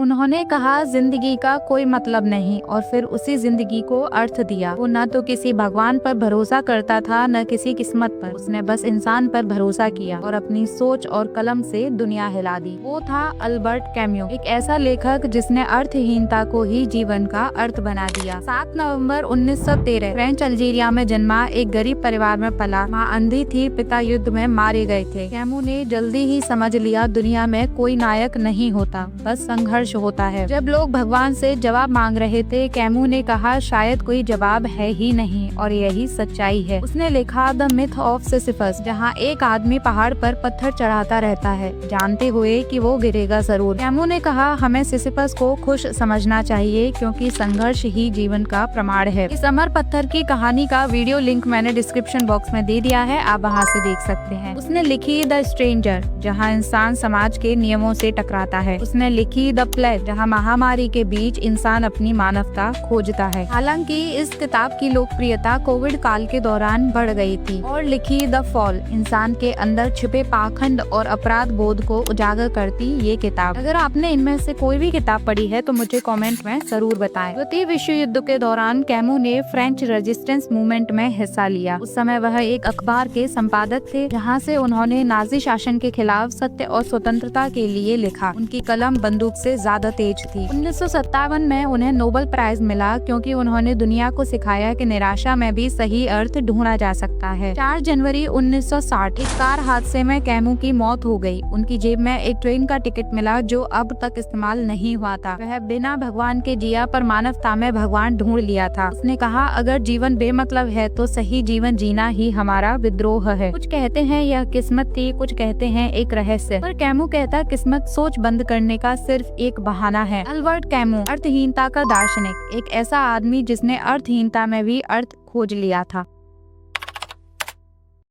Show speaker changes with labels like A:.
A: उन्होंने कहा जिंदगी का कोई मतलब नहीं, और फिर उसी जिंदगी को अर्थ दिया। वो न तो किसी भगवान पर भरोसा करता था, न किसी किस्मत पर। उसने बस इंसान पर भरोसा किया और अपनी सोच और कलम से दुनिया हिला दी। वो था अल्बर्ट कैम्यू, एक ऐसा लेखक जिसने अर्थहीनता को ही जीवन का अर्थ बना दिया। 7 नवंबर 1913 फ्रेंच अल्जीरिया में जन्मा, एक गरीब परिवार में पला। माँ अंधी थी, पिता युद्ध में मारे गए थे। कैमू ने जल्दी ही समझ लिया दुनिया में कोई नायक नहीं होता, बस संघर्ष होता है। जब लोग भगवान से जवाब मांग रहे थे, कैमू ने कहा शायद कोई जवाब है ही नहीं, और यही सच्चाई है। उसने लिखा द मिथ ऑफ सिसिफस, जहाँ एक आदमी पहाड़ पर पत्थर चढ़ाता रहता है, जानते हुए कि वो गिरेगा जरूर। कैमू ने कहा हमें सिसिफस को खुश समझना चाहिए, क्योंकि संघर्ष ही जीवन का प्रमाण है। इस अमर पत्थर की कहानी का वीडियो लिंक मैंने डिस्क्रिप्शन बॉक्स में दे दिया है, आप वहाँ से देख सकते हैं। उसने लिखी द स्ट्रेंजर, जहाँ इंसान समाज के नियमों से टकराता है। उसने लिखी द प्लेग, जहाँ महामारी के बीच इंसान अपनी मानवता खोजता है। हालांकि इस किताब की लोकप्रियता कोविड काल के दौरान बढ़ गई थी। और लिखी द फॉल, इंसान के अंदर छिपे पाखंड और अपराध बोध को उजागर करती ये किताब। अगर आपने इनमें से कोई भी किताब पढ़ी है तो मुझे कमेंट में जरूर बताएं। द्वितीय विश्व युद्ध के दौरान कैमू ने फ्रेंच रेजिस्टेंस मूवमेंट में हिस्सा लिया। उस समय वह एक अखबार के संपादक थे, जहाँ से उन्होंने नाजी शासन के खिलाफ सत्य और स्वतंत्रता के लिए लिखा। उनकी कलम बंदूक से ज्यादा तेज थी। 1957 में उन्हें नोबेल प्राइज मिला, क्योंकि उन्होंने दुनिया को सिखाया कि निराशा में भी सही अर्थ ढूंढा जा सकता है। 4 जनवरी 1960 एक कार हादसे में कैमू की मौत हो गई। उनकी जेब में एक ट्रेन का टिकट मिला, जो अब तक इस्तेमाल नहीं हुआ था। वह बिना भगवान के जिया, पर मानवता में भगवान ढूंढ लिया था। उसने कहा अगर जीवन बेमतलब है तो सही जीवन जीना ही हमारा विद्रोह है। कुछ कहते हैं यह किस्मत थी, कुछ कहते हैं एक रहस्य, पर कैमू कहता किस्मत सोच बंद करने का सिर्फ एक बहाना है। अल्बर्ट कैमू, अर्थहीनता का दार्शनिक, एक ऐसा आदमी जिसने अर्थहीनता में भी अर्थ खोज लिया था।